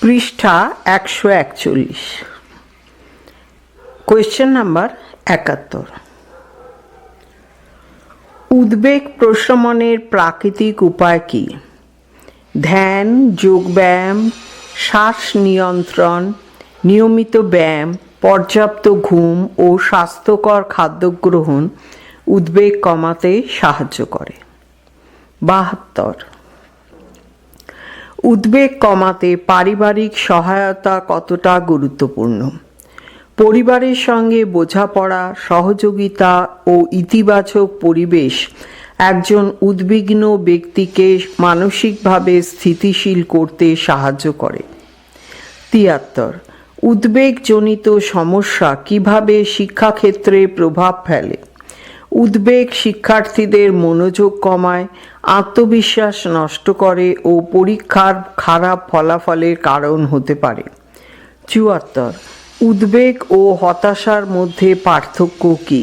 পৃষ্ঠা 141। Question number 71। উদ্বেগ প্রশমনের প্রাকৃতিক উপায় কি? ধ্যান, যোগব্যায়াম, শ্বাস নিয়ন্ত্রণ, নিয়মিত ব্যায়াম, পর্যাপ্ত ঘুম ও স্বাস্থ্যকর খাদ্য গ্রহণ উদ্বেগ কমাতে সাহায্য করে। 72। উদ্বেগ কমাতে পারিবারিক সহায়তা কতটা গুরুত্বপূর্ণ? পরিবারের সঙ্গে বোঝাপড়া, সহযোগিতা ও ইতিবাচক পরিবেশ একজন উদ্বিগ্ন ব্যক্তিকে মানসিকভাবে স্থিতিশীল করতে সাহায্য করে। 73। উদ্বেগজনিত সমস্যা কিভাবে শিক্ষাক্ষেত্রে প্রভাব ফেলে? উদ্বেগ শিক্ষার্থীদের মনোযোগ কমায়, আত্মবিশ্বাস নষ্ট করে ও পরীক্ষার খারাপ ফলাফলের কারণ হতে পারে। 74। উদ্বেগ ও হতাশার মধ্যে পার্থক্য কী?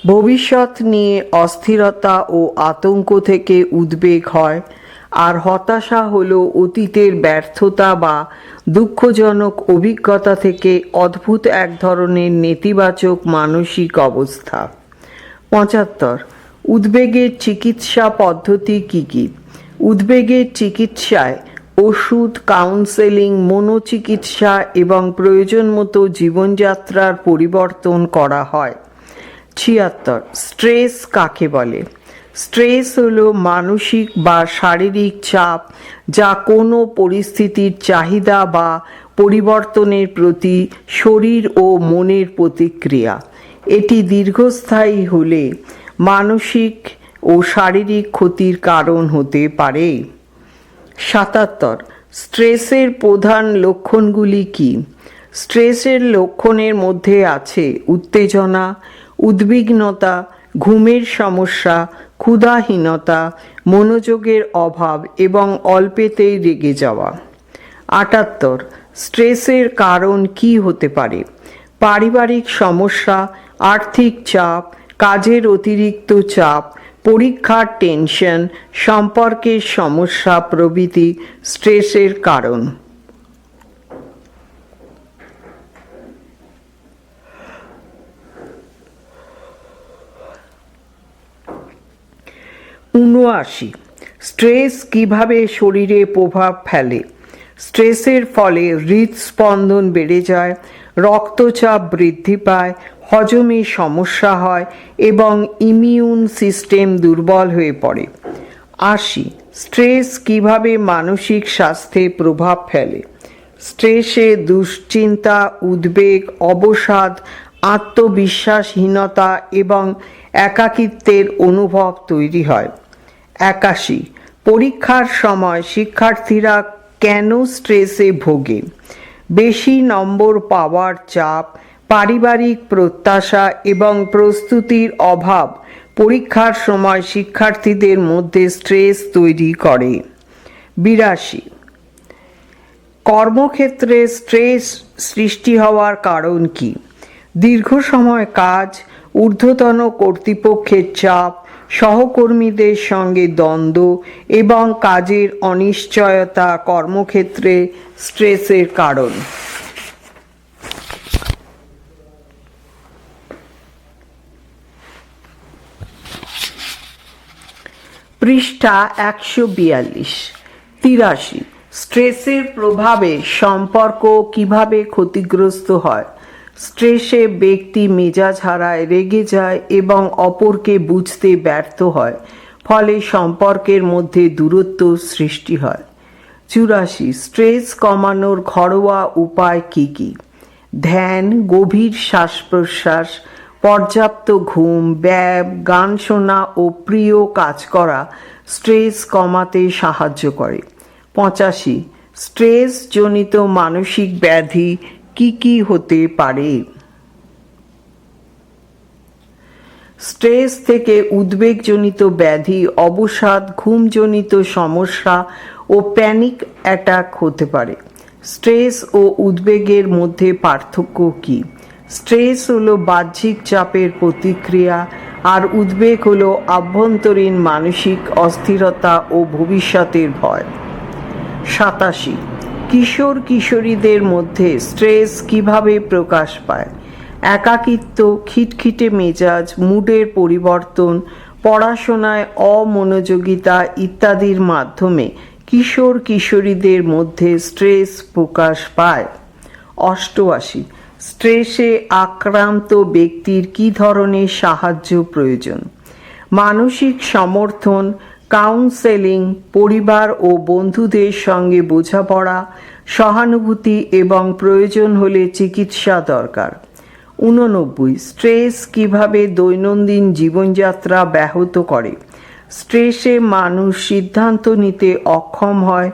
ভবিষ্যৎ নিয়ে অস্থিরতা ও আতঙ্ক থেকে উদ্বেগ হয়, আর হতাশা হলো অতীতের ব্যর্থতা বা দুঃখজনক অভিজ্ঞতা থেকে অদ্ভুত এক ধরনের নেতিবাচক মানসিক অবস্থা। 75। উদ্বেগের চিকিৎসা পদ্ধতি কী কী? উদ্বেগের চিকিৎসায় ওষুধ, কাউন্সেলিং, মনোচিকিৎসা এবং প্রয়োজন মতো জীবনযাত্রার পরিবর্তন করা হয়। 76। স্ট্রেস কাকে বলে? স্ট্রেস হলো মানসিক বা শারীরিক চাপ যা কোনো পরিস্থিতির চাহিদা বা পরিবর্তনের প্রতি শরীর ও মনের প্রতিক্রিয়া। এটি দীর্ঘস্থায়ী হলে মানসিক ও শারীরিক ক্ষতির কারণ হতে পারে। 77। স্ট্রেসের প্রধান লক্ষণগুলি কী? স্ট্রেসের লক্ষণের মধ্যে আছে উত্তেজনা, উদ্বিগ্নতা, ঘুমের সমস্যা, ক্ষুধাহীনতা, মনোযোগের অভাব এবং অল্পেতেই রেগে যাওয়া। 78। স্ট্রেসের কারণ কী হতে পারে? পারিবারিক সমস্যা, আর্থিক চাপ, কাজের অতিরিক্ত চাপ, পরীক্ষার টেনশন, সম্পর্কের সমস্যা প্রভৃতি স্ট্রেসের কারণ। 79। স্ট্রেস কিভাবে শরীরে প্রভাব ফেলে? স্ট্রেসের ফলে হৃদস্পন্দন বেড়ে যায়, রক্তচাপ বৃদ্ধি পায়, হজমে সমস্যা হয় এবং ইমিউন সিস্টেম দুর্বল হয়ে পড়ে। 80। স্ট্রেস কিভাবে মানসিক স্বাস্থ্যে প্রভাব ফেলে? স্ট্রেসে দুশ্চিন্তা, উদ্বেগ, অবসাদ, আত্মবিশ্বাসহীনতা এবং একাকিত্বের অনুভব তৈরি হয়। 81। পরীক্ষার সময় শিক্ষার্থীরা কেন স্ট্রেসে ভোগে? বেশি নম্বর পাওয়ার চাপ, পারিবারিক প্রত্যাশা এবং প্রস্তুতির অভাব পরীক্ষার সময় শিক্ষার্থীদের মধ্যে স্ট্রেস তৈরি করে। 82। কর্মক্ষেত্রে স্ট্রেস সৃষ্টি হওয়ার কারণ কি? দীর্ঘ সময় কাজ, ঊর্ধ্বতন কর্তৃপক্ষের চাপ, সহকর্মীদের সঙ্গে দ্বন্দ্ব এবং কাজের অনিশ্চয়তা কর্মক্ষেত্রে স্ট্রেসের কারণ। পৃষ্ঠা 142। 83। স্ট্রেসের প্রভাবে সম্পর্ক কিভাবে ক্ষতিগ্রস্ত হয়? স্ট্রেসে ব্যক্তি মেজাজ হারায়, রেগে যায় এবং অপরকে বুঝতে ব্যর্থ হয়, ফলে সম্পর্কের মধ্যে দূরত্ব সৃষ্টি হয়। 84। স্ট্রেস কমানোর ঘরোয়া উপায় কী কী? ধ্যান, গভীর শ্বাস প্রশ্বাস, পর্যাপ্ত ঘুম, ব্যায়াম, গান শোনা ও প্রিয় কাজ করা স্ট্রেস কমাতে সাহায্য করে। 85। স্ট্রেসজনিত মানসিক ব্যাধি কি কি হতে পারে? স্ট্রেস থেকে উদ্বেগজনিত ব্যাধি, অবসাদ, ঘুমজনিত সমস্যা ও প্যানিক অ্যাটাক হতে পারে। স্ট্রেস ও উদ্বেগের মধ্যে পার্থক্য কী? স্ট্রেস হলো বাহ্যিক চাপের প্রতিক্রিয়া, আর উদ্বেগ হলো আভ্যন্তরীণ মানসিক অস্থিরতা ও ভবিষ্যতের ভয়। 87। কিশোর কিশোরীদের মধ্যে স্ট্রেস কিভাবে প্রকাশ পায়? একাকিত্ব, খিটখিটে মেজাজ, মুডের পরিবর্তন, পড়াশোনায় অমনোযোগিতা ইত্যাদির মাধ্যমে কিশোর কিশোরীদের মধ্যে স্ট্রেস প্রকাশ পায়। 88, স্ট্রেসে আক্রান্ত ব্যক্তির কী ধরনের সাহায্য প্রয়োজন? মানসিক সমর্থন, কাউন্সেলিং, পরিবার ও বন্ধুদের সঙ্গে বোঝাপড়া, সহানুভূতি এবং প্রয়োজন হলে চিকিৎসা দরকার। 89, স্ট্রেস কিভাবে দৈনন্দিন জীবনযাত্রা ব্যাহত করে? স্ট্রেসে মানুষ সিদ্ধান্ত নিতে অক্ষম হয়,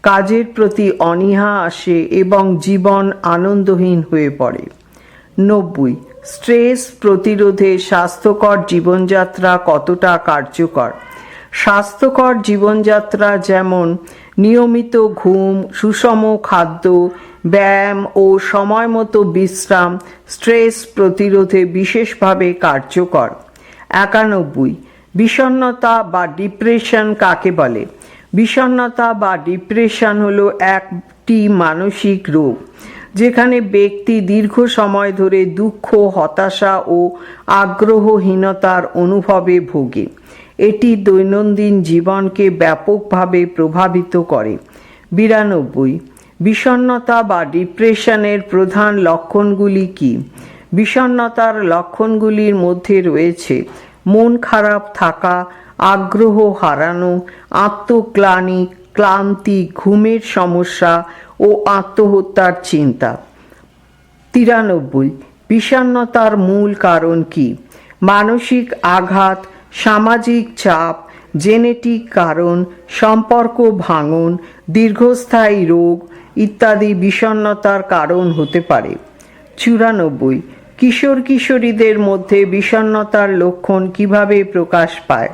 কাজের প্রতি অনীহা আসে এবং জীবন আনন্দহীন হয়ে পড়ে। 90, স্ট্রেস প্রতিরোধে স্বাস্থ্যকর জীবনযাত্রা কতটা কার্যকর? স্বাস্থ্যকর জীবনযাত্রা যেমন নিয়মিত ঘুম, সুষম খাদ্য, ব্যায়াম ও সময়মতো বিশ্রাম স্ট্রেস প্রতিরোধে বিশেষভাবে কার্যকর। 91, বিষণ্ণতা বা ডিপ্রেশন কাকে বলে? বিষণ্ণতা বা ডিপ্রেশন হলো একটি মানসিক রোগ যেখানে ব্যক্তি দীর্ঘ সময় ধরে দুঃখ, হতাশা ও আগ্রহহীনতার অনুভবে ভোগে। এটি দৈনন্দিন জীবনকে ব্যাপকভাবে প্রভাবিত করে। 92, বিষণ্ণতা বা ডিপ্রেশনের প্রধান লক্ষণগুলি কী? বিষণ্ণতার লক্ষণগুলির মধ্যে রয়েছে মন খারাপ থাকা, আগ্রহ হারানো, আত্মগ্লানি, ক্লান্তি, ঘুমের সমস্যা ও আত্মহত্যার চিন্তা। 93, বিষণ্ণতার মূল কারণ কী? মানসিক আঘাত, সামাজিক চাপ, জেনেটিক কারণ, সম্পর্ক ভাঙন, দীর্ঘস্থায়ী রোগ ইত্যাদি বিষণ্ণতার কারণ হতে পারে। 94, কিশোর কিশোরীদের মধ্যে বিষণ্ণতার লক্ষণ কিভাবে প্রকাশ পায়?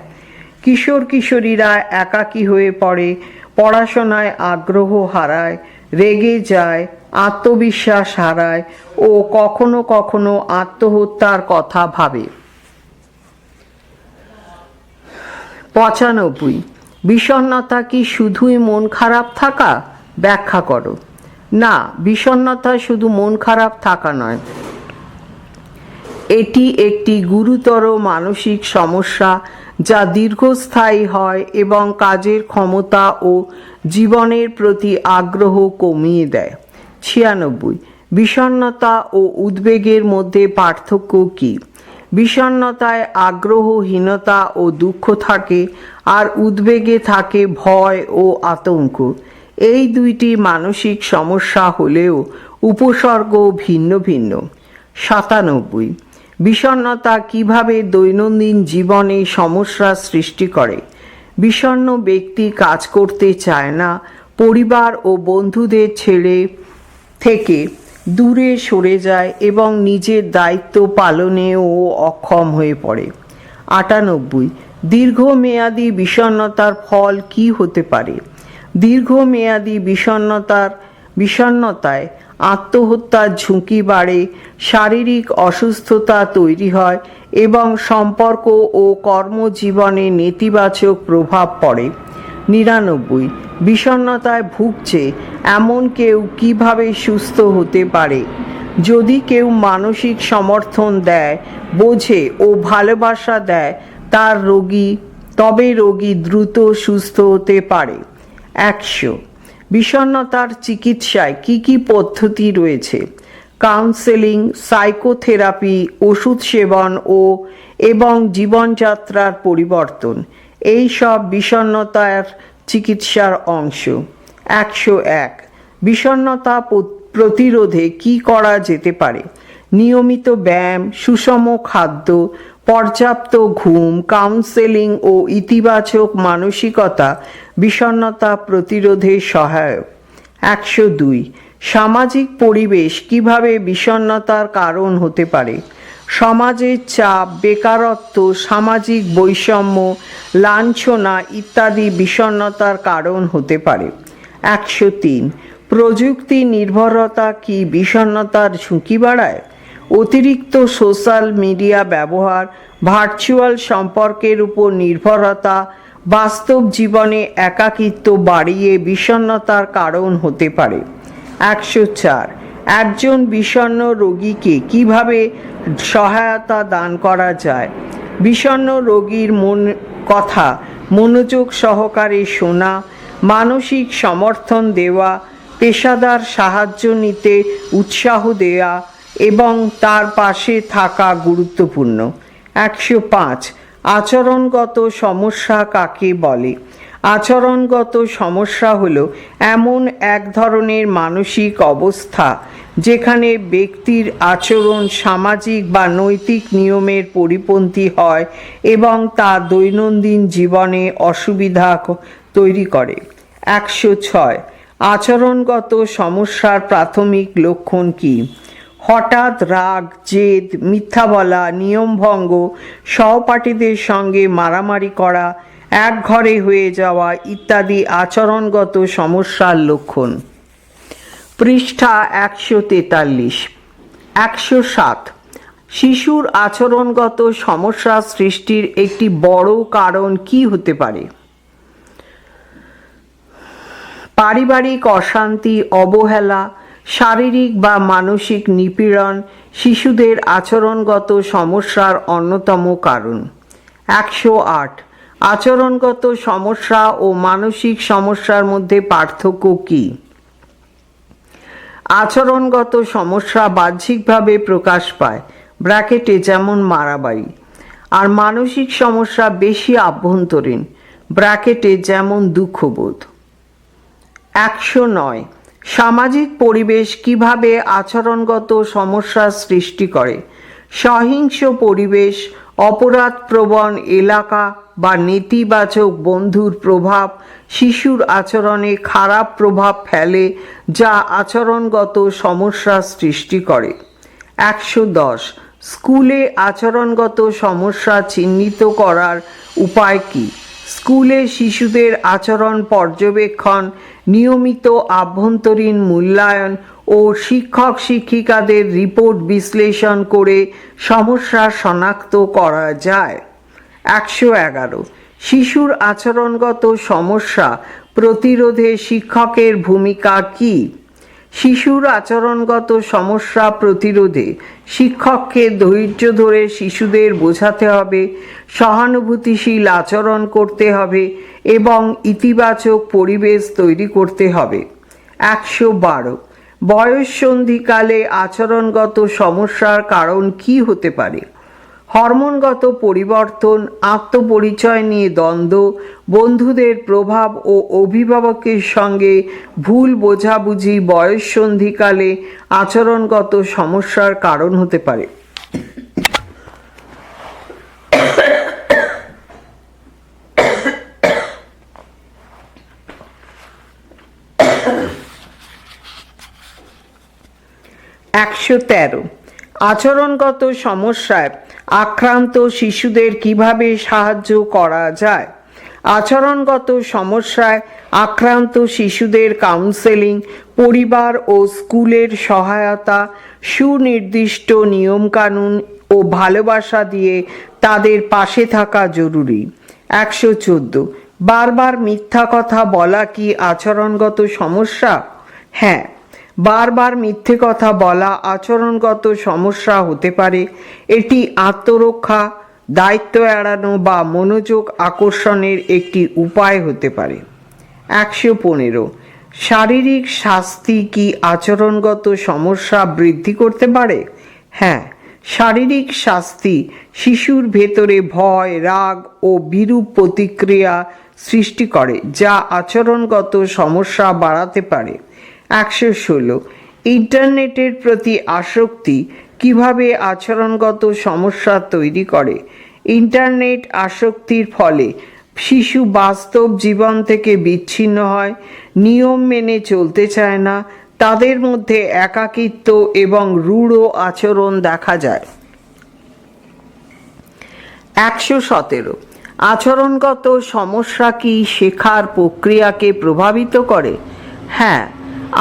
কিশোর কিশোরীরা একাকী হয়ে পড়ে, পড়াশোনায় আগ্রহ হারায়, রেগে যায়, আত্মবিশ্বাস হারায় ও কখনো কখনো আত্মহত্যার কথা ভাবে। 95, বিষণ্ণতা কি শুধুই মন খারাপ থাকা? ব্যাখ্যা করো। না, বিষণ্ণতা শুধু মন খারাপ থাকা নয়, এটি একটি গুরুতর মানসিক সমস্যা যা দীর্ঘস্থায়ী হয় এবং কাজের ক্ষমতা ও জীবনের প্রতি আগ্রহ কমিয়ে দেয়। 96, বিষণ্ণতা ও উদ্বেগের মধ্যে পার্থক্য কী? বিষণ্ণতায় আগ্রহহীনতা ও দুঃখ থাকে আর উদ্বেগে থাকে ভয় ও আতঙ্ক। এই দুইটি মানসিক সমস্যা হলেও উপসর্গ ভিন্ন ভিন্ন। 97, বিষণ্ণতা কিভাবে দৈনন্দিন জীবনে সমস্যা সৃষ্টি করে? বিষণ্ণ ব্যক্তি কাজ করতে চায় না, পরিবার ও বন্ধুদের ছেড়ে থেকে দূরে সরে যায় এবং নিজের দায়িত্ব পালনেও অক্ষম হয়ে পড়ে। 98, দীর্ঘমেয়াদী বিষণ্ণতার ফল কী হতে পারে? দীর্ঘমেয়াদী বিষণ্ণতায় আত্মহত্যার ঝুঁকি বাড়ে, শারীরিক অসুস্থতা তৈরি হয় এবং সম্পর্ক ও কর্মজীবনে নেতিবাচক প্রভাব পড়ে। 99, বিষণ্ণতায় ভুগছে এমন কেউ কিভাবে সুস্থ হতে পারে? যদি কেউ মানসিক সমর্থন দেয়, বোঝে ও ভালোবাসা দেয় তবে রোগী দ্রুত সুস্থ হতে পারে। 100, বিষণ্ণতার চিকিৎসায় কি কি পদ্ধতি রয়েছে? কাউন্সেলিং, সাইকোথেরাপি, ওষুধ সেবন এবং জীবনযাত্রার পরিবর্তন এই সব বিষণ্ণতার চিকিৎসার অংশ। 101, বিষণ্ণতা প্রতিরোধে কি করা যেতে পারে? নিয়মিত ব্যায়াম, সুষম খাদ্য, পর্যাপ্ত ঘুম, কাউন্সেলিং ও ইতিবাচক মানসিকতা বিষণ্ণতা প্রতিরোধে সহায়ক। 102, সামাজিক পরিবেশ কিভাবে বিষণ্ণতার কারণ হতে পারে? সমাজের চাপ, বেকারত্ব, সামাজিক বৈষম্য, লাঞ্ছনা ইত্যাদি বিষণ্ণতার কারণ হতে পারে। 103, প্রযুক্তি নির্ভরতা কি বিষণ্ণতার ঝুঁকি বাড়ায়? অতিরিক্ত সোশ্যাল মিডিয়া ব্যবহার, ভার্চুয়াল সম্পর্কের উপর নির্ভরতা বাস্তব জীবনে একাকিত্ব বাড়িয়ে বিষণ্ণতার কারণ হতে পারে। 104 একজন বিষণ্ণ রোগীকে কিভাবে সহায়তা দান করা যায়? বিষণ্ণ রোগীর কথা মনোযোগ সহকারে শোনা, মানসিক সমর্থন দেওয়া, পেশাদার সাহায্য নিতে উৎসাহ দেওয়া এবং তার পাশে থাকা গুরুত্বপূর্ণ। 105 আচরণগত সমস্যা কাকে বলে? আচরণগত সমস্যা হলো এমন এক ধরনের মানসিক অবস্থা যেখানে ব্যক্তির আচরণ সামাজিক বা নৈতিক নিয়মের পরিপন্থী হয় এবং তা দৈনন্দিন জীবনে অসুবিধা তৈরি করে। 106 আচরণগত সমস্যার প্রাথমিক লক্ষণ কী? হঠাৎ রাগ, জেদ, মিথ্যা বলা, নিয়মভঙ্গ, সহপাঠীদের সঙ্গে মারামারি করা, একঘরে হয়ে যাওয়া ইত্যাদি আচরণগত সমস্যার লক্ষণ। পৃষ্ঠা 143। 107 শিশুর আচরণগত সমস্যা সৃষ্টির একটি বড় কারণ কি হতে পারে? পারিবারিক অশান্তি, অবহেলা, শারীরিক বা মানসিক নিপীড়ন শিশুদের আচরণগত সমস্যার অন্যতম কারণ। 108 আচরণগত সমস্যা ও মানসিক সমস্যার মধ্যে পার্থক্য কী? আচরণগত সমস্যা বাহ্যিকভাবে প্রকাশ পায়, ব্র্যাকেটে যেমন মারামারি, আর মানসিক সমস্যা বেশি আভ্যন্তরীণ, ব্র্যাকেটে যেমন দুঃখবোধ। 109 সামাজিক পরিবেশ কিভাবে আচরণগত সমস্যার সৃষ্টি করে? সহিংস পরিবেশ, অপরাধপ্রবণ এলাকা বা নেতিবাচক বন্ধুর প্রভাব শিশুর আচরণে খারাপ প্রভাব ফেলে, যা আচরণগত সমস্যার সৃষ্টি করে। 110 স্কুলে আচরণগত সমস্যা চিহ্নিত করার উপায় কী? স্কুলে শিশুদের আচরণ পর্যবেক্ষণ, নিয়মিত আভ্যন্তরীণ মূল্যায়ন ও শিক্ষক শিক্ষিকাদের রিপোর্ট বিশ্লেষণ করে সমস্যা শনাক্ত করা যায়। 111 শিশুর আচরণগত সমস্যা প্রতিরোধে শিক্ষকের ভূমিকা কী? শিশুর আচরণগত সমস্যা প্রতিরোধে শিক্ষককে ধৈর্য ধরে শিশুদের বোঝাতে হবে, সহানুভূতিশীল আচরণ করতে হবে এবং ইতিবাচক পরিবেশ তৈরি করতে হবে। 112 বয়ঃসন্ধিকালে আচরণগত সমস্যার কারণ কি হতে পারে? হরমোনগত পরিবর্তন, আত্মপরিচয় নিয়ে দ্বন্দ্ব, বন্ধুদের প্রভাব ও অভিভাবকের সঙ্গে ভুল বোঝাবুঝি বয়ঃসন্ধিকালে আচরণগত সমস্যার কারণ হতে পারে। 113 আচরণগত সমস্যায় আক্রান্ত শিশুদের কিভাবে সাহায্য করা যায়? আচরণগত সমস্যায় আক্রান্ত শিশুদের কাউন্সেলিং, পরিবার ও স্কুলের সহায়তা, সুনির্দিষ্ট নিয়মকানুন ও ভালোবাসা দিয়ে তাদের পাশে থাকা জরুরি। 114 বারবার মিথ্যা কথা বলা কি আচরণগত সমস্যা? হ্যাঁ, বারবার মিথ্যে কথা বলা আচরণগত সমস্যা হতে পারে। এটি আত্মরক্ষা, দায়িত্ব এড়ানো বা মনোযোগ আকর্ষণের একটি উপায় হতে পারে। 115 শারীরিক শাস্তি কি আচরণগত সমস্যা বৃদ্ধি করতে পারে? হ্যাঁ, শারীরিক শাস্তি শিশুর ভেতরে ভয়, রাগ ও বিরূপ প্রতিক্রিয়া সৃষ্টি করে, যা আচরণগত সমস্যা বাড়াতে পারে। 116 ইন্টারনেটের প্রতি আসক্তি কিভাবে আচরণগত সমস্যা তৈরি করে? ইন্টারনেট আসক্তির ফলে শিশু বাস্তব জীবন থেকে বিচ্ছিন্ন হয়, নিয়ম মেনে চলতে চায় না, তাদের মধ্যে একাকিত্ব এবং রূঢ় আচরণ দেখা যায়। 117 আচরণগত সমস্যা কি শেখার প্রক্রিয়াকে প্রভাবিত করে? হ্যাঁ,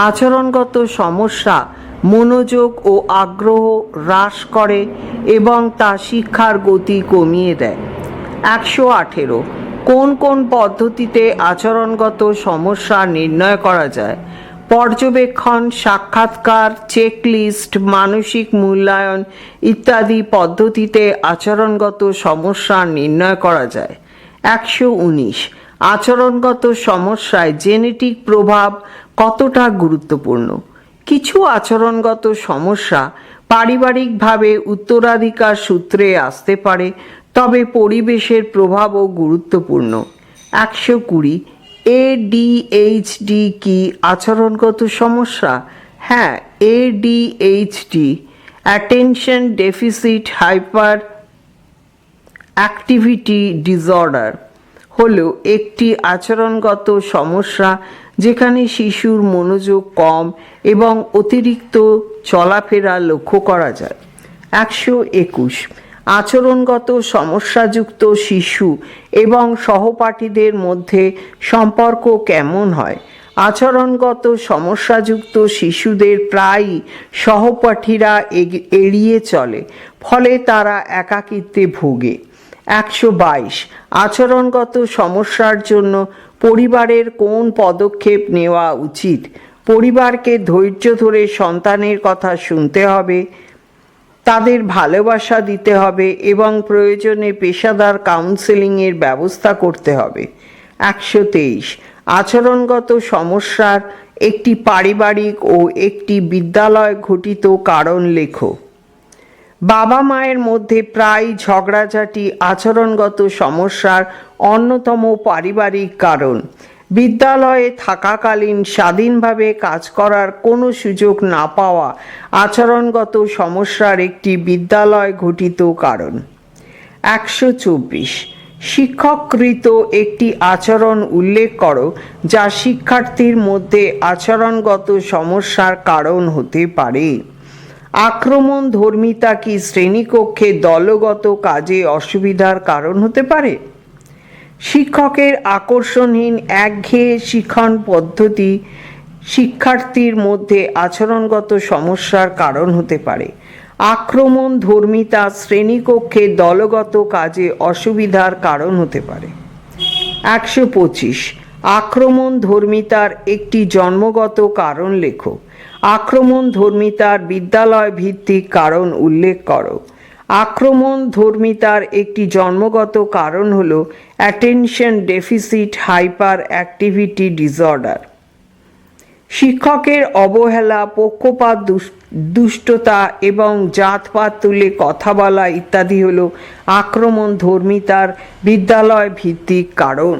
আচরণগত সমস্যা মনোযোগ ও আগ্রহ হ্রাস করে এবং তা শিক্ষার গতি কমিয়ে দেয়। 118 কোন কোন পদ্ধতিতে আচরণগত সমস্যা নির্ণয় করা যায়? পর্যবেক্ষণ, সাক্ষাৎকার, চেকলিস্ট, মানসিক মূল্যায়ন ইত্যাদি পদ্ধতিতে আচরণগত সমস্যা নির্ণয় করা যায়। 119 আচরণগত সমস্যায় জেনেটিক প্রভাব কতটা গুরুত্বপূর্ণ। কিছু আচরণগত সমস্যা পারিবারিকভাবে উত্তরাধিকার সূত্রে আসতে পারে, তবে পরিবেশের প্রভাবও গুরুত্বপূর্ণ। 120 ADHD কি আচরণগত সমস্যা? হ্যাঁ, ADHD attention deficit hyper activity disorder হলো একটি আচরণগত সমস্যা যেখানে শিশুর মনোযোগ কম এবং অতিরিক্ত চলাফেরা লক্ষ্য করা যায়। 121 আচরণগত সমস্যাযুক্ত শিশু এবং সহপাঠীদের মধ্যে সম্পর্ক কেমন হয়? আচরণগত সমস্যাযুক্ত শিশুদের প্রায়ই সহপাঠীরা এড়িয়ে চলে, ফলে তারা একাকিত্বে ভোগে। 122 আচরণগত সমস্যার জন্য পরিবারের কোন পদক্ষেপ নেওয়া উচিত? পরিবারকে ধৈর্য ধরে সন্তানের কথা শুনতে হবে, তাদের ভালোবাসা দিতে হবে এবং প্রয়োজনে পেশাদার কাউন্সেলিংয়ের ব্যবস্থা করতে হবে। 123 আচরণগত সমস্যার একটি পারিবারিক ও একটি বিদ্যালয় ঘটিত কারণ লেখো। বাবা মায়ের মধ্যে প্রায় ঝগড়াঝাটি আচরণগত সমস্যার অন্যতম পারিবারিক কারণ। বিদ্যালয়ে থাকাকালীন স্বাধীনভাবে কাজ করার কোনো সুযোগ না পাওয়া আচরণগত সমস্যার একটি বিদ্যালয় ঘটিত কারণ। 124 শিক্ষককৃত একটি আচরণ উল্লেখ করো যা শিক্ষার্থীর মধ্যে আচরণগত সমস্যার কারণ হতে পারে। আক্রমণধর্মিতা কি শ্রেণীকক্ষে দলগত কাজে অসুবিধার কারণ হতে পারে? শিক্ষকের আকর্ষণহীন একঘেয়ে শিক্ষণ পদ্ধতি শিক্ষার্থীর মধ্যে আচরণগত সমস্যার কারণ হতে পারে। আক্রমণধর্মিতা শ্রেণীকক্ষে দলগত কাজে অসুবিধার কারণ হতে পারে। 125 আক্রমণধর্মিতার একটি জন্মগত কারণ লেখো। আক্রমণধর্মিতার বিদ্যালয় ভিত্তিক কারণ উল্লেখ করো। আক্রমণধর্মিতার একটি জন্মগত কারণ হল attention deficit hyper activity disorder. শিক্ষকের অবহেলা, পক্ষপাত, দুষ্টতা এবং জাতপাত তুলে কথা বলা ইত্যাদি হল আক্রমণধর্মিতার বিদ্যালয় ভিত্তিক কারণ।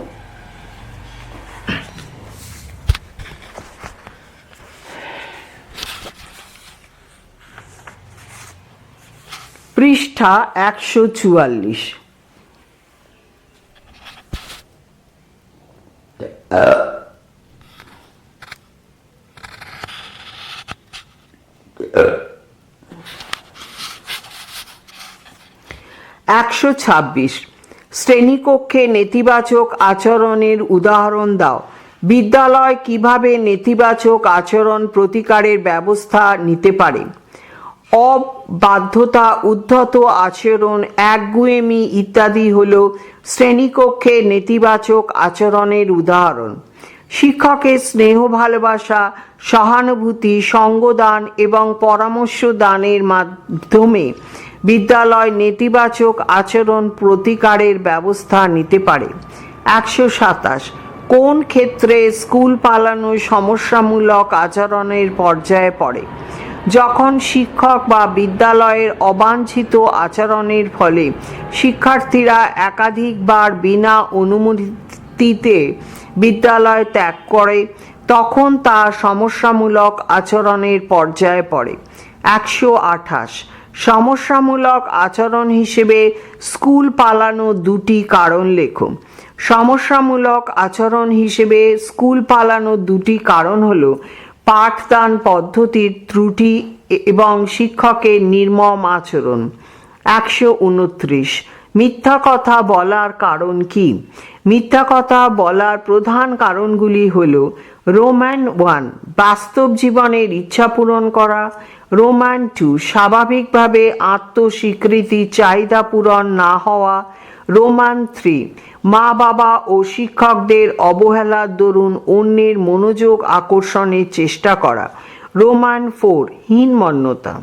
পৃষ্ঠা 144 126 শ্রেণীকক্ষে নেতিবাচক আচরণের উদাহরণ দাও। বিদ্যালয় কিভাবে নেতিবাচক আচরণ প্রতিকারের ব্যবস্থা নিতে পারে? অবাধ্যতা, উদ্ধত আচরণ, একগুঁয়েমি ইত্যাদি হল শ্রেণীকক্ষে নেতিবাচক আচরণের উদাহরণ। শিক্ষকের স্নেহ, ভালোবাসা, সহানুভূতি, সঙ্গদান এবং পরামর্শ দানের মাধ্যমে বিদ্যালয় নেতিবাচক আচরণ প্রতিকারের ব্যবস্থা নিতে পারে। 127 কোন ক্ষেত্রে স্কুল পালানো সমস্যামূলক আচরণের পর্যায়ে পড়ে? যখন শিক্ষক বা বিদ্যালয়ের অবাঞ্ছিত আচরণের ফলে শিক্ষার্থীরা একাধিকবার বিনা অনুমতিতে বিদ্যালয় ত্যাগ করে, তখন তা সমস্যামূলক আচরণের পর্যায়ে পড়ে। 128 সমস্যামূলক আচরণ হিসেবে স্কুল পালানো দুটি কারণ লেখো। সমস্যামূলক আচরণ হিসেবে স্কুল পালানো দুটি কারণ হলো পাঠদান পদ্ধতির ত্রুটি এবং শিক্ষকের নির্মম আচরণ। 129 মিথ্যা কথা বলার কারণ কি? মিথ্যা কথা বলার প্রধান কারণগুলি হল রোম্যান 1 বাস্তব জীবনের ইচ্ছা পূরণ করা, রোম্যান 2 স্বাভাবিকভাবে আত্মস্বীকৃতি চাহিদা পূরণ না হওয়া, রোমান 3, মা বাবা ও শিক্ষকদের অবহেলার দরুন অন্যের মনোযোগ আকর্ষণের চেষ্টা করা। রোমান 4, হীনমন্যতা।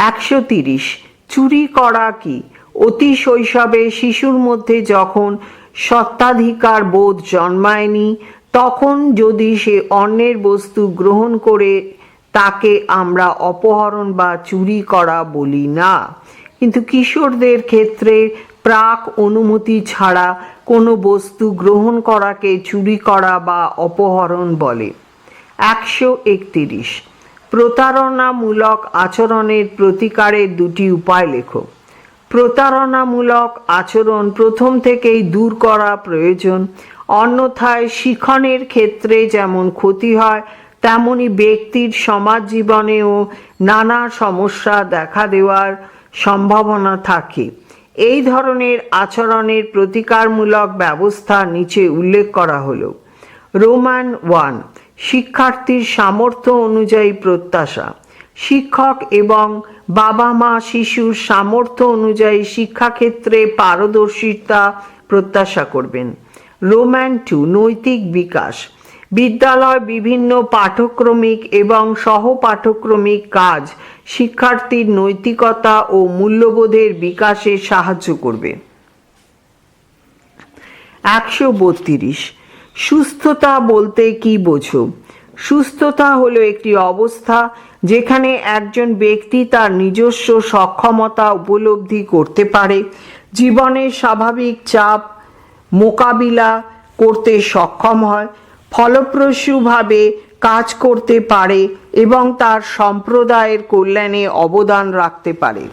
130, চুরি করা কি? অতি শৈশবে শিশুর মধ্যে যখন স্বত্বাধিকার বোধ জন্মায়নি, তখন যদি সে অন্যের বস্তু গ্রহণ করে, তাকে আমরা অপহরণ বা চুরি করা বলি না। কিন্তু কিশোরদের ক্ষেত্রে প্রাক অনুমতি ছাড়া কোনো বস্তু গ্রহণ করাকে চুরি করা বা অপহরণ বলে। 131, প্রতারণামূলক আচরণের প্রতিকারের দুটি উপায় লেখো। প্রতারণামূলক আচরণ প্রথম থেকেই দূর করা প্রয়োজন, অন্যথায় শিখনের ক্ষেত্রে যেমন ক্ষতি হয়, তেমনি ব্যক্তির সমাজ জীবনেও নানা সমস্যা দেখা দেওয়ার সম্ভাবনা থাকে। এই ধরনের আচরণের প্রতিকারমূলক ব্যবস্থা নিচে উল্লেখ করা হলো। রোমান 1, শিক্ষার্থীর সামর্থ্য অনুযায়ী প্রত্যাশা। শিক্ষক এবং বাবা মা শিশুর সামর্থ্য অনুযায়ী শিক্ষাক্ষেত্রে পারদর্শিতা প্রত্যাশা করবেন। রোমান 2, নৈতিক বিকাশ। বিদ্যালয় বিভিন্ন পাঠ্যক্রমিক এবং সহপাঠক্রমিক কাজ শিক্ষার্থীর নৈতিকতা ও মূল্যবোধের বিকাশে সাহায্য করবে। 132, সুস্থতা বলতে কি বোঝো? সুস্থতা হলো একটি অবস্থা যেখানে একজন ব্যক্তি তার নিজস্ব সক্ষমতা উপলব্ধি করতে পারে, জীবনের স্বাভাবিক চাপ মোকাবিলা করতে সক্ষম হয়, ফলপ্রসূভাবে কাজ করতে পারে এবং তার সম্প্রদায়ের কল্যাণে অবদান রাখতে পারে।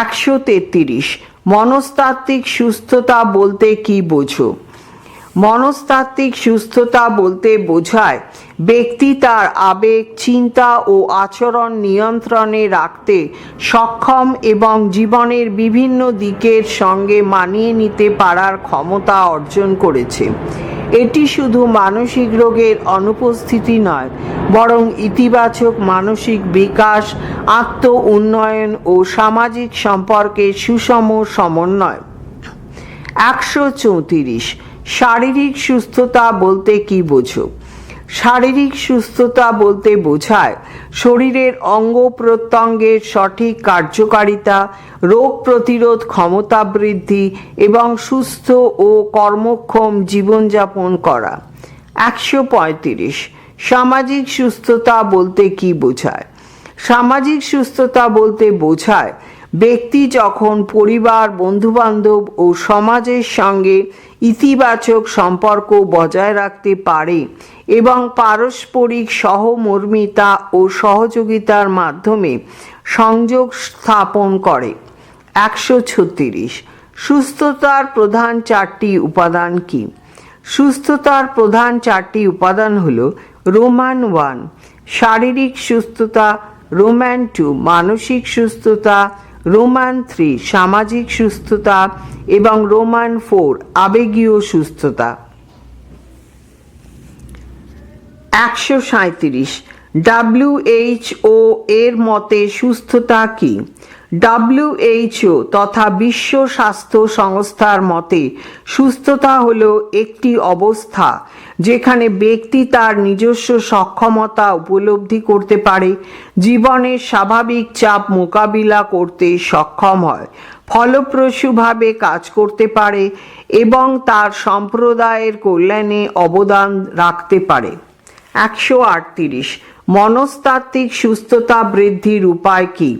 133, মনস্তাত্ত্বিক সুস্থতা বলতে কি বোঝো? মনস্তাত্ত্বিক সুস্থতা বলতে বোঝায় ব্যক্তি তার আবেগ, চিন্তা ও আচরণ নিয়ন্ত্রণে রাখতে সক্ষম এবং জীবনের বিভিন্ন দিকের সঙ্গে মানিয়ে নিতে পারার ক্ষমতা অর্জন করেছে। এটি শুধু মানসিক রোগের অনুপস্থিতি নয়, বরং ইতিবাচক মানসিক বিকাশ, আত্ম উন্নয়ন ও সামাজিক সম্পর্কের সুষম সমন্বয়। 134, শারীরিক সুস্থতা বলতে কি বোঝো? শারীরিক সুস্থতা বলতে বোঝায় শরীরের অঙ্গ প্রত্যঙ্গের সঠিক কার্যকারিতা, রোগ প্রতিরোধ ক্ষমতা বৃদ্ধি এবং সুস্থ ও কর্মক্ষম জীবনযাপন করা। 135, সামাজিক সুস্থতা বলতে কি বোঝায়? সামাজিক সুস্থতা বলতে বোঝায় ব্যক্তি যখন পরিবার, বন্ধুবান্ধব ও সমাজের সঙ্গে ইতিবাচক সম্পর্ক বজায় রাখতে পারে এবং পারস্পরিক সহমর্মিতা ও সহযোগিতার মাধ্যমে সংযোগ স্থাপন করে। 136, সুস্থতার প্রধান 4টি উপাদান কি? সুস্থতার প্রধান 4টি উপাদান হল রোমান 1, শারীরিক সুস্থতা, রোমান 2, মানসিক সুস্থতা, রোমান 3, সামাজিক সুস্থতা এবং রোমান 4, আবেগীয় সুস্থতা। 137, WHO এর মতে সুস্থতা কি? WHO তথা বিশ্ব স্বাস্থ্য সংস্থার মতে সুস্থতা হলো একটি অবস্থা যেখানে ব্যক্তি তার নিজস্ব সক্ষমতা উপলব্ধি করতে পারে, জীবনের স্বাভাবিক চাপ মোকাবিলা করতে সক্ষম হয়, ফলপ্রসূভাবে কাজ করতে পারে এবং তার সম্প্রদায়ের কল্যাণে অবদান রাখতে পারে। 138, মনস্তাত্ত্বিক সুস্থতা বৃদ্ধির উপায় কি?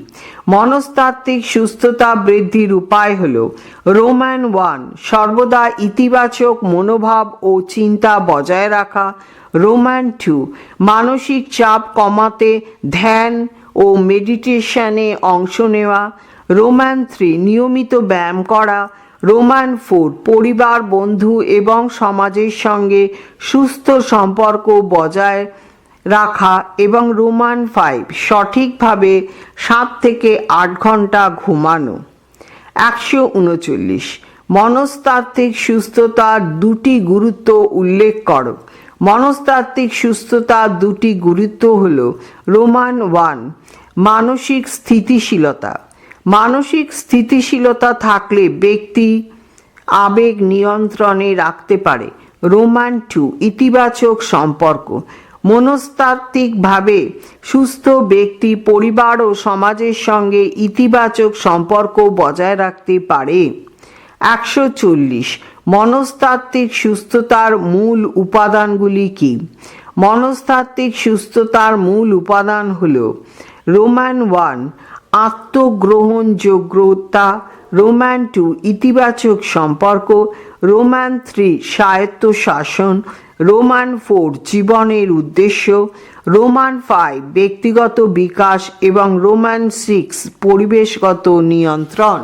মনস্তাত্ত্বিক সুস্থতা বৃদ্ধির উপায় হল রোমান 1, সর্বদা ইতিবাচক মনোভাব ও চিন্তা বজায় রাখা, রোমান 2, মানসিক চাপ কমাতে ধ্যান ও মেডিটেশনে অংশ নেওয়া, রোমান 3, নিয়মিত ব্যায়াম করা, রোমান 4, পরিবার, বন্ধু এবং সমাজের সঙ্গে সুস্থ সম্পর্ক বজায় রাখা এবং রোমান 5, সঠিকভাবে 7 থেকে 8 ঘন্টা ঘুমানো। 139, মনস্তাত্ত্বিক সুস্থতার 2টি গুরুত্ব উল্লেখ করো। মনস্তাত্ত্বিক সুস্থতার 2টি গুরুত্ব হল রোমান 1, মানসিক স্থিতিশীলতা। মানসিক স্থিতিশীলতা থাকলে ব্যক্তি আবেগ নিয়ন্ত্রণে রাখতে পারে। রোমান 2, ইতিবাচক সম্পর্ক। মনস্তাত্ত্বিকভাবে সুস্থ ব্যক্তি পরিবার ও সমাজের সঙ্গে ইতিবাচক সম্পর্ক বজায় রাখতে পারে। 140, মনস্তাত্ত্বিক সুস্থতার মূল উপাদানগুলি কি? মনস্তাত্ত্বিক সুস্থতার মূল উপাদান হল রোমান 1, আত্মগ্রহণযোগ্যতা, রোমান 2, ইতিবাচক সম্পর্ক, রোমান 3, স্বায়ত্তশাসন, রোমান 4, জীবনের উদ্দেশ্য, রোমান 5, ব্যক্তিগত বিকাশ এবং রোমান 6, পরিবেশগত নিয়ন্ত্রণ।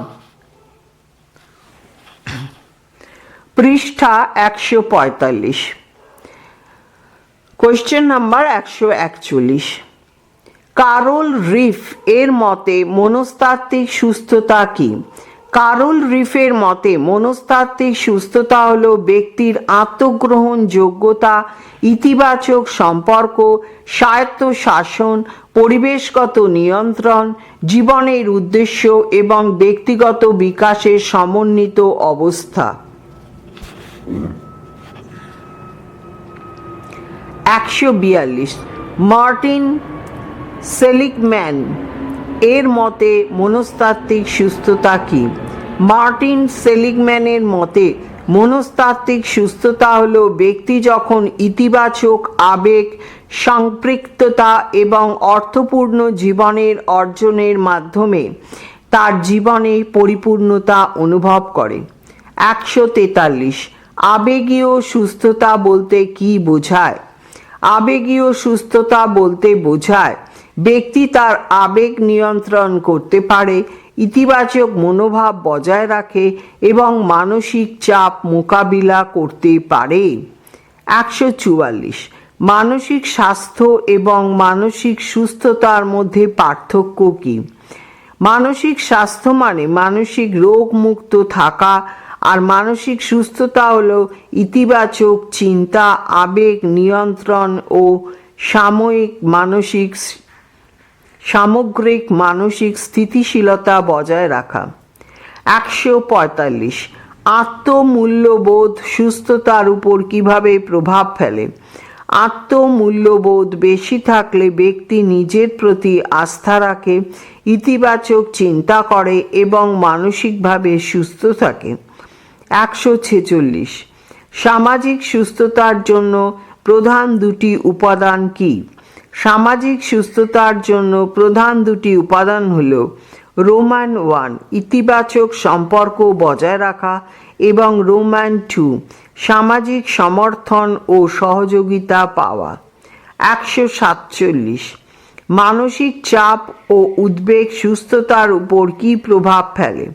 পৃষ্ঠা 145। Question number 141। কারল রিফ এর মতে মনস্তাত্ত্বিক সুস্থতা কি? কারল রিফের মতে মনস্তাত্ত্বিক সুস্থতা হলো ব্যক্তির আত্মগ্রহণযোগ্যতা, ইতিবাচক সম্পর্ক, স্বায়ত্তশাসন, পরিবেশগত নিয়ন্ত্রণ, জীবনের উদ্দেশ্য এবং ব্যক্তিগত বিকাশের সমন্বিত অবস্থা। 142, মার্টিন সেলিগম্যান এর মতে মনস্তাত্ত্বিক সুস্থতা কি? মার্টিন সেলিগম্যানের মতে মনস্তাত্ত্বিক সুস্থতা হলো ব্যক্তি যখন ইতিবাচক আবেগ, সম্পৃক্ততা এবং অর্থপূর্ণ জীবনের অর্জনের মাধ্যমে তার জীবনে পরিপূর্ণতা অনুভব করে। 143, আবেগীয় সুস্থতা বলতে কি বোঝায়? আবেগীয় সুস্থতা বলতে বোঝায় ব্যক্তি তার আবেগ নিয়ন্ত্রণ করতে পারে, ইতিবাচক মনোভাব বজায় রাখে এবং মানসিক চাপ মোকাবিলা করতে পারে। 144, মানসিক স্বাস্থ্য এবং মানসিক সুস্থতার মধ্যে পার্থক্য কি? মানসিক স্বাস্থ্য মানে মানসিক রোগমুক্ত থাকা, আর মানসিক সুস্থতা হলো ইতিবাচক চিন্তা, আবেগ নিয়ন্ত্রণ ও সামগ্রিক মানসিক স্থিতিশীলতা বজায় রাখা। 145, আত্মমূল্যবোধ সুস্থতার উপর কিভাবে প্রভাব ফেলে? আত্মমূল্যবোধ বেশি থাকলে ব্যক্তি নিজের প্রতি আস্থা রাখে, ইতিবাচক চিন্তা করে এবং মানসিকভাবে সুস্থ থাকে। 146, সামাজিক সুস্থতার জন্য প্রধান দুটি উপাদান কি? সামাজিক সুস্থতার জন্য প্রধান দুটি উপাদান হল রোমান 1, ইতিবাচক সম্পর্ক বজায় রাখা এবং রোমান 2, সামাজিক সমর্থন ও সহযোগিতা পাওয়া। 147, মানসিক চাপ ও উদ্বেগ সুস্থতার উপর কি প্রভাব ফেলে?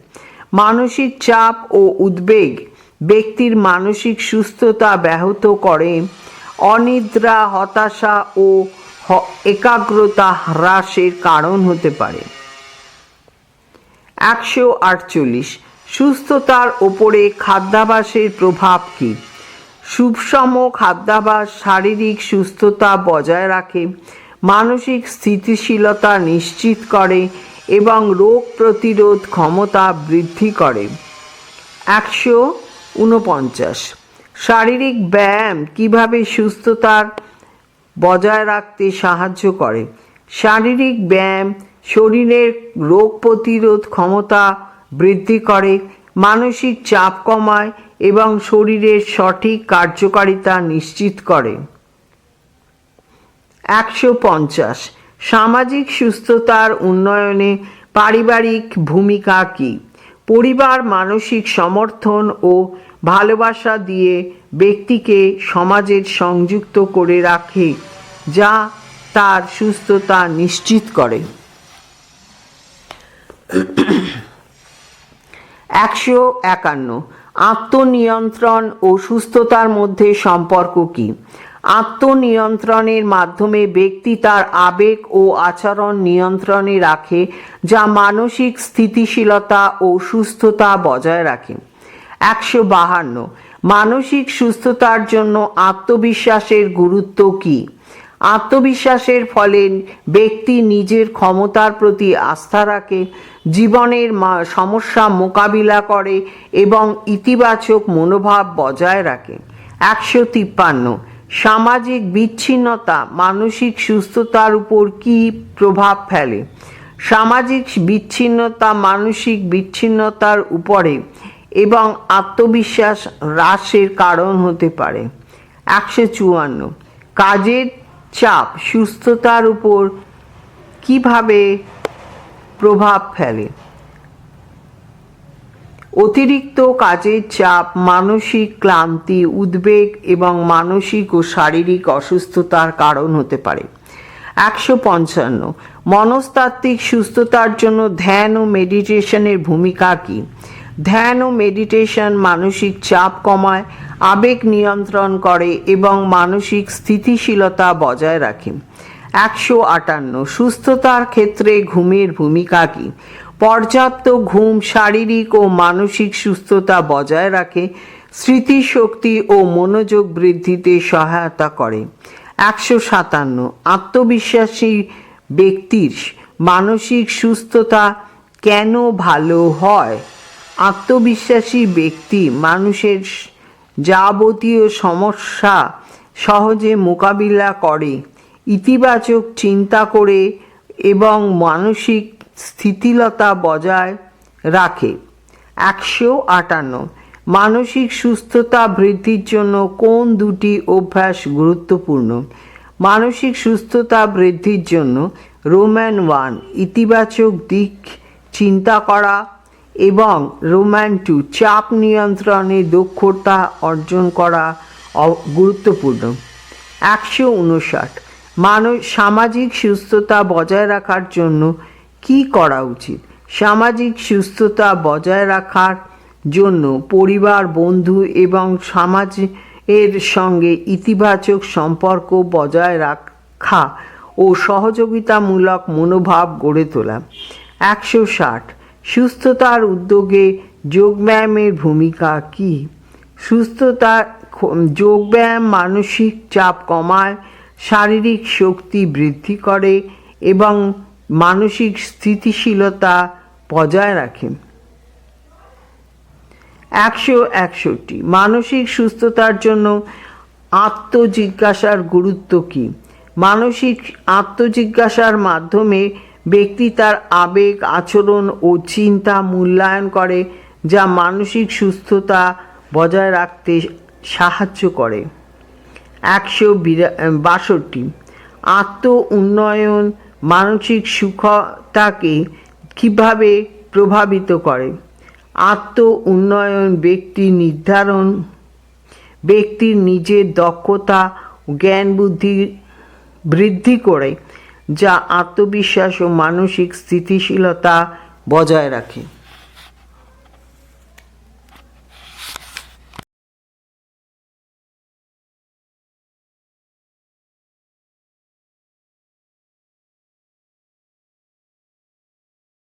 মানসিক চাপ ও উদ্বেগ ব্যক্তির মানসিক সুস্থতা ব্যাহত করে, অনিদ্রা, হতাশা ও একাগ্রতা হ্রাসের কারণ হতে পারে। 148, সুস্থতার ওপরে খাদ্যাভ্যাসের প্রভাব কি? সুষম খাদ্যাভ্যাস শারীরিক সুস্থতা বজায় রাখে, মানসিক স্থিতিশীলতা নিশ্চিত করে এবং রোগ প্রতিরোধ ক্ষমতা বৃদ্ধি করে। 149, শারীরিক ব্যায়াম কিভাবে সুস্থতার বজায় রাখতে সাহায্য করে? শারীরিক ব্যায়াম শরীরের রোগ প্রতিরোধ ক্ষমতা বৃদ্ধি করে, মানসিক চাপ কমায় এবং শরীরের সঠিক কার্যকারিতা নিশ্চিত করে। 150, সামাজিক সুস্থতার উন্নয়নে পারিবারিক ভূমিকা কি? পরিবার মানসিক সমর্থন ও ভালোবাসা দিয়ে ব্যক্তিকে সমাজের সংযুক্ত করে রাখে, যা তার সুস্থতা নিশ্চিত করে। 151, আত্মনিয়ন্ত্রণ ও সুস্থতার মধ্যে সম্পর্ক কি? আত্মনিয়ন্ত্রণের মাধ্যমে ব্যক্তি তার আবেগ ও আচরণ নিয়ন্ত্রণে রাখে, যা মানসিক স্থিতিশীলতা ও সুস্থতা বজায় রাখে। 152, মানসিক সুস্থতার জন্য আত্মবিশ্বাসের গুরুত্ব কি? আত্মবিশ্বাসের ফলে ব্যক্তি নিজের ক্ষমতার প্রতি আস্থা রাখে, জীবনের সমস্যা মোকাবিলা করে এবং ইতিবাচক মনোভাব বজায় রাখে। 153 সামাজিক বিচ্ছিন্নতা মানসিক সুস্থতার উপর কী প্রভাব ফেলে? সামাজিক বিচ্ছিন্নতা মানসিক বিচ্ছিন্নতার উপরে এবং আত্মবিশ্বাস হ্রাসের কারণ হতে পারে। 154 কাজের চাপ সুস্থতার উপর কিভাবে প্রভাব ফেলে? অতিরিক্ত কাজের চাপ মানসিক ক্লান্তি, উদ্বেগ এবং মানসিক ও শারীরিক অসুস্থতার কারণ হতে পারে। 155 মনস্তাত্ত্বিক সুস্থতার জন্য ধ্যান ও মেডিটেশনের ভূমিকা কী? ধ্যান ও মেডিটেশন মানসিক চাপ কমায়, আবেগ নিয়ন্ত্রণ করে এবং মানসিক স্থিতিশীলতা বজায় রাখে। 158 সুস্থতার ক্ষেত্রে ঘুমের ভূমিকা কী? পর্যাপ্ত ঘুম শারীরিক ও মানসিক সুস্থতা বজায় রাখে, স্মৃতিশক্তি ও মনোযোগ বৃদ্ধিতে সহায়তা করে। 157 আত্মবিশ্বাসী ব্যক্তির মানসিক সুস্থতা কেন ভালো হয়? আত্মবিশ্বাসী ব্যক্তি মানুষের যাবতীয় সমস্যা সহজে মোকাবিলা করে, ইতিবাচক চিন্তা করে এবং মানসিক স্থিতিশীলতা বজায় রাখে। 158 মানসিক সুস্থতা বৃদ্ধির জন্য কোন দুটি অভ্যাস গুরুত্বপূর্ণ? মানসিক সুস্থতা বৃদ্ধির জন্য রোম্যান 1 ইতিবাচক দিক চিন্তা করা এবং রোম্যান 2 চাপ নিয়ন্ত্রণে দক্ষতা অর্জন করা গুরুত্বপূর্ণ। 159 সামাজিক সুস্থতা বজায় রাখার জন্য কি করা উচিত? সামাজিক সুস্থতা বজায় রাখার জন্য পরিবার, বন্ধু এবং সমাজের সঙ্গে ইতিবাচক সম্পর্ক বজায় রাখা ও সহযোগিতামূলক মনোভাব গড়ে তোলা। 160 সুস্থতার উদ্যোগে যোগব্যায়ামের ভূমিকা কী? যোগব্যায়াম মানসিক চাপ কমায়, শারীরিক শক্তি বৃদ্ধি করে এবং মানসিক স্থিতিশীলতা বজায় রাখে। 161 মানসিক সুস্থতার জন্য আত্মজিজ্ঞাসার গুরুত্ব কী? মানসিক আত্মজিজ্ঞাসার মাধ্যমে ব্যক্তি তার আবেগ, আচরণ ও চিন্তা মূল্যায়ন করে, যা মানসিক সুস্থতা বজায় রাখতে সাহায্য করে। 162 আত্ম উন্নয়ন মানসিক সুস্থতাকে কিভাবে প্রভাবিত করে? আত্ম উন্নয়ন ব্যক্তির নিজের দক্ষতা ও জ্ঞান বুদ্ধি বৃদ্ধি করে, যা আত্মবিশ্বাস ও মানসিক স্থিতিশীলতা বজায় রাখে।